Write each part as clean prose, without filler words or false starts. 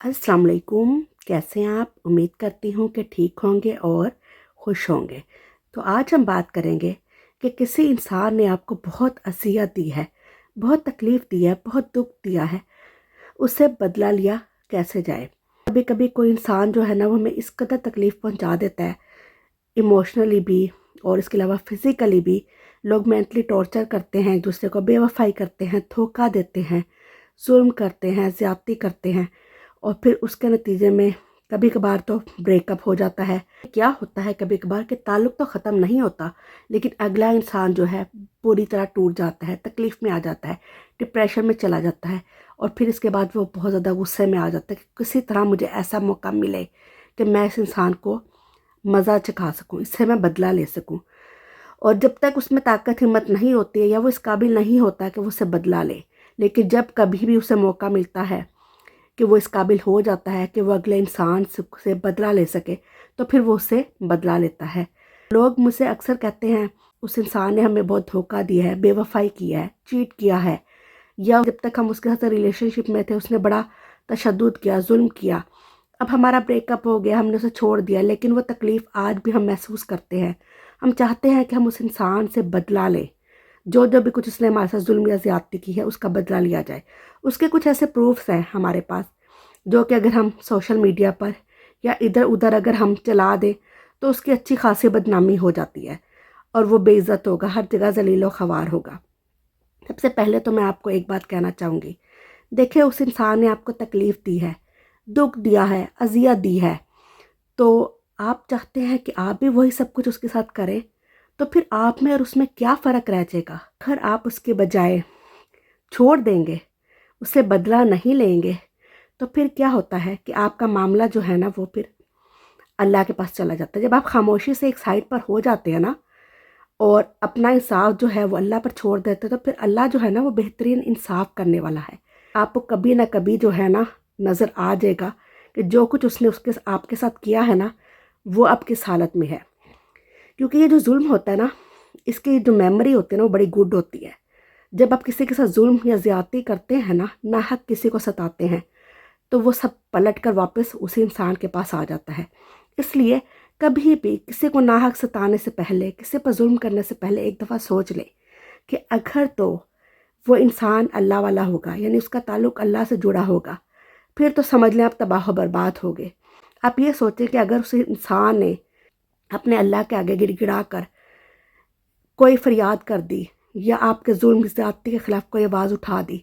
अस्सलाम वालेकुम। कैसे हैं आप? उम्मीद करती हूँ कि ठीक होंगे और खुश होंगे। तो आज हम बात करेंगे कि किसी इंसान ने आपको बहुत अज़ियत दी है, बहुत तकलीफ़ दी है, बहुत दुख दिया है, उससे बदला लिया कैसे जाए। कभी कभी कोई इंसान जो है ना वो हमें इस कदर तकलीफ़ पहुँचा देता है, इमोशनली भी और इसके अलावा फ़िज़िकली भी। लोग मेंटली टॉर्चर करते हैं, एक दूसरे को बेवफ़ाई करते हैं, धोखा देते हैं, जुल्म करते हैं, ज़्यादती करते हैं और फिर उसके नतीजे में कभी कभार तो ब्रेकअप हो जाता है। क्या होता है कभी कभार कि ताल्लुक़ तो ख़त्म नहीं होता, लेकिन अगला इंसान जो है पूरी तरह टूट जाता है, तकलीफ़ में आ जाता है, डिप्रेशन में चला जाता है और फिर इसके बाद वो बहुत ज़्यादा गुस्से में आ जाता है कि किसी तरह मुझे ऐसा मौका मिले कि मैं इस इंसान को मज़ा चखा सकूँ, इससे मैं बदला ले सकूँ। और जब तक उसमें ताकत हिम्मत नहीं होती है या वो इस काबिल नहीं होता कि वो उससे बदला ले, लेकिन जब कभी भी उसे मौका मिलता है कि वो इस काबिल हो जाता है कि वो अगले इंसान से बदला ले सके, तो फिर वो उससे बदला लेता है। लोग मुझसे अक्सर कहते हैं उस इंसान ने हमें बहुत धोखा दिया है, बेवफाई किया है, चीट किया है, या जब तक हम उसके साथ रिलेशनशिप में थे उसने बड़ा तशद्दुद किया, जुल्म किया। अब हमारा ब्रेकअप हो गया, हमने उसे छोड़ दिया, लेकिन वो तकलीफ़ आज भी हम महसूस करते हैं। हम चाहते हैं कि हम उस इंसान से बदला लें, जो जो भी कुछ उसने हमारे साथ जुल्म या ज़्यादती की है उसका बदला लिया जाए। उसके कुछ ऐसे प्रूफ्स हैं हमारे पास जो कि अगर हम सोशल मीडिया पर या इधर उधर अगर हम चला दें तो उसकी अच्छी खासी बदनामी हो जाती है और वो बेइज्जत होगा, हर जगह ज़लील व ख़वार होगा। सबसे पहले तो मैं आपको एक बात कहना चाहूँगी, देखिए उस इंसान ने आपको तकलीफ़ दी है, दुख दिया है, अज़ियत दी है, तो आप चाहते हैं कि आप भी वही सब कुछ उसके साथ करें, तो फिर आप में और उसमें क्या फ़र्क रह जाएगा? अगर आप उसके बजाय छोड़ देंगे, उससे बदला नहीं लेंगे, तो फिर क्या होता है कि आपका मामला जो है ना वो फिर अल्लाह के पास चला जाता है। जब आप खामोशी से एक साइड पर हो जाते हैं ना और अपना इंसाफ जो है वो अल्लाह पर छोड़ देते हैं, तो फिर अल्लाह जो है ना वो बेहतरीन इंसाफ करने वाला है। आपको कभी ना कभी जो है ना नज़र आ जाएगा कि जो कुछ उसने उसके आपके साथ किया है ना वो अब किस हालत में है। क्योंकि ये जो जुल्म होता है ना, इसकी जो मेमोरी होती है ना वो बड़ी गुड होती है। जब आप किसी के साथ जुल्म या ज़्यादती करते हैं ना, नाहक किसी को सताते हैं, तो वो सब पलट कर वापस उसी इंसान के पास आ जाता है। इसलिए कभी भी किसी को नाहक सताने से पहले, किसी पर जुल्म करने से पहले एक दफ़ा सोच ले कि अगर तो वो इंसान अल्लाह वाला होगा, यानी उसका ताल्लुक़ अल्लाह से जुड़ा होगा, फिर तो समझ लें आप तबाह बर्बाद हो गए। आप ये सोचें कि अगर उस इंसान ने अपने अल्लाह के आगे गिड़गिड़ा कर कोई फरियाद कर दी या आपके जुल्म ज़्यादती के ख़िलाफ़ कोई आवाज़ उठा दी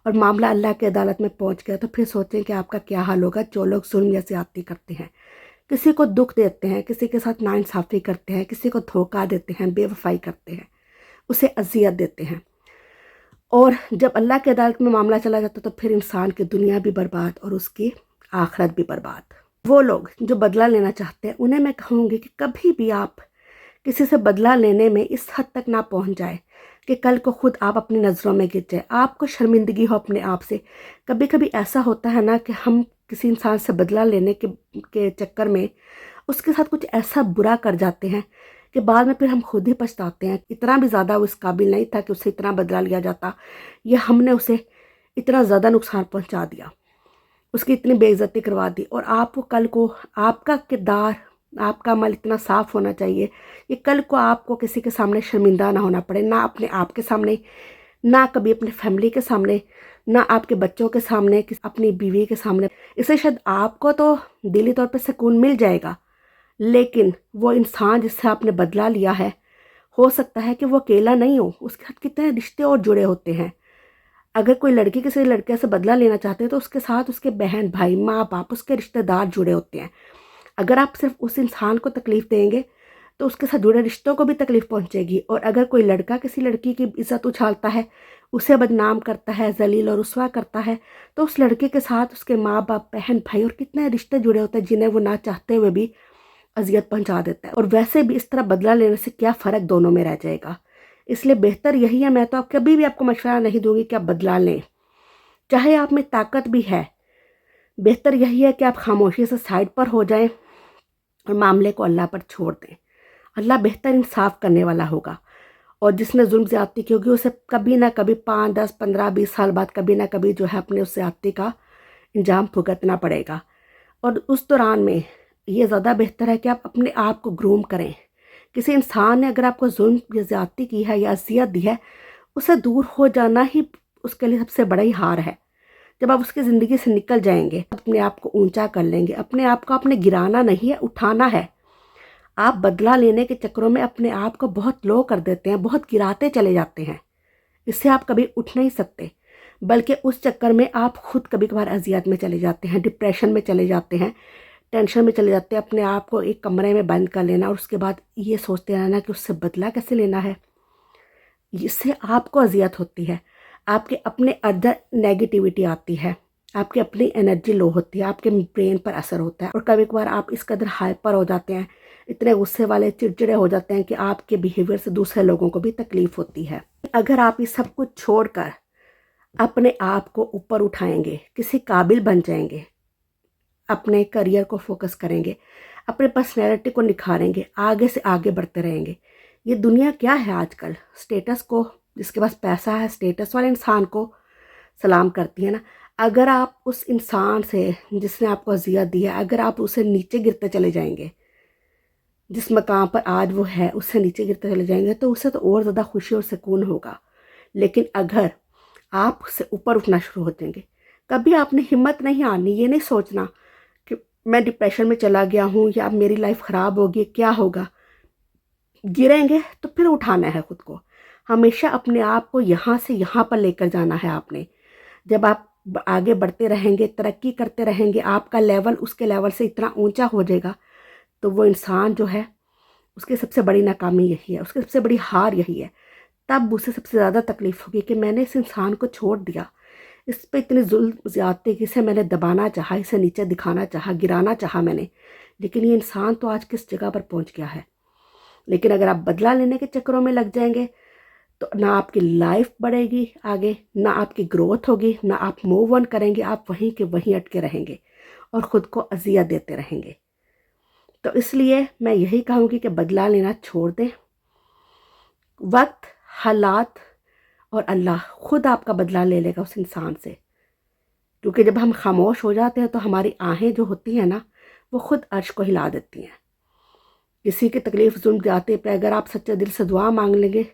और मामला अल्लाह की अदालत में पहुंच गया, तो फिर सोचें कि आपका क्या हाल होगा। जो लोग जुल्म या ज़्यादती करते हैं, किसी को दुख देते हैं, किसी के साथ नाइंसाफ़ी करते हैं, किसी को धोखा देते हैं, बेवफ़ाई करते हैं, उसे अज़ियत देते हैं, और जब अल्लाह की अदालत में मामला चला जाता तो फिर इंसान की दुनिया भी बर्बाद और उसकी आखिरत भी बर्बाद। वो लोग जो बदला लेना चाहते हैं उन्हें मैं कहूँगी कि कभी भी आप किसी से बदला लेने में इस हद तक ना पहुंच जाए कि कल को खुद आप अपनी नज़रों में गिर जाए, आपको शर्मिंदगी हो अपने आप से। कभी कभी ऐसा होता है ना कि हम किसी इंसान से बदला लेने के चक्कर में उसके साथ कुछ ऐसा बुरा कर जाते हैं कि बाद में फिर हम खुद ही पछताते हैं। इतना भी ज़्यादा वो इस काबिल नहीं था कि उससे इतना बदला लिया जाता, या हमने उसे इतना ज़्यादा नुकसान पहुँचा दिया, उसकी इतनी बेइज्जती करवा दी। और आपको कल को आपका किरदार, आपका अमल इतना साफ़ होना चाहिए कि कल को आपको किसी के सामने शर्मिंदा ना होना पड़े, ना अपने आप के सामने, ना कभी अपनी फैमिली के सामने, ना आपके बच्चों के सामने, अपनी बीवी के सामने। इससे शायद आपको तो दिली तौर पर सुकून मिल जाएगा, लेकिन वो इंसान जिससे आपने बदला लिया है, हो सकता है कि वो अकेला नहीं हो, उसके साथ कितने रिश्ते और जुड़े होते हैं। अगर कोई लड़की किसी लड़के से बदला लेना चाहते हैं तो उसके साथ उसके बहन भाई, माँ बाप, उसके रिश्तेदार जुड़े होते हैं। अगर आप सिर्फ उस इंसान को तकलीफ़ देंगे तो उसके साथ जुड़े रिश्तों को भी तकलीफ़ पहुंचेगी। और अगर कोई लड़का किसी लड़की की इज़्ज़त उछालता है, उसे बदनाम करता है, जलील और रुस्वा करता है, तो उस लड़के के साथ उसके माँ बाप, बहन भाई और कितने रिश्ते जुड़े होते हैं जिन्हें वो ना चाहते हुए भी अजियत पहुंचा देता है। और वैसे भी इस तरह बदला लेने से क्या फ़र्क दोनों में रह जाएगा। इसलिए बेहतर यही है, मैं तो आप कभी भी आपको मशवरा नहीं दूंगी कि आप बदला लें, चाहे आप में ताकत भी है। बेहतर यही है कि आप खामोशी से साइड पर हो जाएं और मामले को अल्लाह पर छोड़ दें। अल्लाह बेहतर इंसाफ करने वाला होगा, और जिसने जुल्म ज़्यादती की होगी उसे कभी ना कभी 5, 10, 15, 20 साल बाद कभी ना कभी जो है अपने उस ज़्यादती का انجام भुगतना पड़ेगा। और उस दौरान में ये ज़्यादा बेहतर है कि आप अपने आप को ग्रूम करें। किसी इंसान ने अगर आपको जुल्म या ज़्यादती की है या अज़ियत दी है, उससे दूर हो जाना ही उसके लिए सबसे बड़ा ही हार है। जब आप उसकी ज़िंदगी से निकल जाएंगे, अपने आप को ऊंचा कर लेंगे। अपने आप को आपने गिराना नहीं है, उठाना है। आप बदला लेने के चक्करों में अपने आप को बहुत लो कर देते हैं, बहुत गिराते चले जाते हैं। इससे आप कभी उठ नहीं सकते, बल्कि उस चक्कर में आप खुद कभी कभार अजियत में चले जाते हैं, डिप्रेशन में चले जाते हैं, टेंशन में चले जाते हैं। अपने आप को एक कमरे में बंद कर लेना और उसके बाद ये सोचते रहना कि उससे बदला कैसे लेना है। इससे आपको अजियत होती है, आपके अपने अंदर नेगेटिविटी आती है, आपकी अपनी एनर्जी लो होती है, आपके ब्रेन पर असर होता है। और कभी कभार आप इस कदर हाइपर हो जाते हैं, इतने गुस्से वाले, चिड़चिड़े हो जाते हैं कि आपके बिहेवियर से दूसरे लोगों को भी तकलीफ होती है। अगर आप इस सब कुछ छोड़कर अपने आप को ऊपर उठाएंगे, किसी काबिल बन जाएंगे, अपने करियर को फोकस करेंगे, अपने पर्सनैलिटी को निखारेंगे, आगे से आगे बढ़ते रहेंगे। ये दुनिया क्या है आजकल, स्टेटस को, जिसके पास पैसा है स्टेटस वाले इंसान को सलाम करती है ना। अगर आप उस इंसान से जिसने आपको अजियत दी है, अगर आप उसे नीचे गिरते चले जाएंगे, जिस मकाम पर आज वो है उससे नीचे गिरते चले जाएंगे, तो उससे तो और ज़्यादा खुशी और सुकून होगा। लेकिन अगर आप उससे ऊपर उठना शुरू हो जाएंगे, कभी आपने हिम्मत नहीं आनी, ये नहीं सोचना कि मैं डिप्रेशन में चला गया हूँ या अब मेरी लाइफ ख़राब होगी, क्या होगा। गिरेंगे तो फिर उठाना है खुद को। हमेशा अपने आप को यहाँ से यहाँ पर लेकर जाना है आपने। जब आप आगे बढ़ते रहेंगे, तरक्की करते रहेंगे, आपका लेवल उसके लेवल से इतना ऊंचा हो जाएगा, तो वो इंसान जो है उसकी सबसे बड़ी नाकामी यही है, उसकी सबसे बड़ी हार यही है। तब उसे सबसे ज़्यादा तकलीफ़ होगी कि मैंने इस इंसान को छोड़ दिया, इस पे इतनी जुल्म ज़्यादती की, इसे मैंने दबाना चाहा, इसे नीचे दिखाना चाहा, गिराना चाहा मैंने, लेकिन ये इंसान तो आज किस जगह पर पहुंच गया है। लेकिन अगर आप बदला लेने के चक्करों में लग जाएंगे, तो ना आपकी लाइफ बढ़ेगी आगे, ना आपकी ग्रोथ होगी, ना आप मूव ऑन करेंगे, आप वहीं के वहीं अटके रहेंगे और ख़ुद को अजियत देते रहेंगे। तो इसलिए मैं यही कहूँगी कि बदला लेना छोड़ दें। वक्त, हालात और अल्लाह खुद आपका बदला ले लेगा उस इंसान से। क्योंकि जब हम खामोश हो जाते हैं तो हमारी आहें जो होती हैं ना, वो खुद अर्श को हिला देती हैं। किसी की तकलीफ़ जुल्म जाते पे अगर आप सच्चे दिल से दुआ मांग लेंगे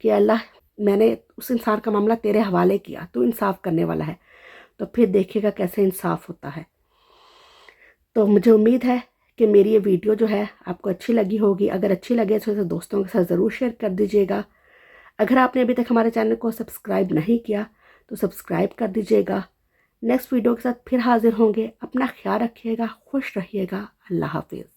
कि अल्लाह मैंने उस इंसान का मामला तेरे हवाले किया, तू इंसाफ करने वाला है, तो फिर देखिएगा कैसे इंसाफ होता है। तो मुझे उम्मीद है कि मेरी ये वीडियो जो है आपको अच्छी लगी होगी। अगर अच्छी लगे तो इसे दोस्तों के साथ ज़रूर शेयर कर दीजिएगा। अगर आपने अभी तक हमारे चैनल को सब्सक्राइब नहीं किया तो सब्सक्राइब कर दीजिएगा। नेक्स्ट वीडियो के साथ फिर हाजिर होंगे। अपना ख्याल रखिएगा, खुश रहिएगा। अल्लाह हाफिज़।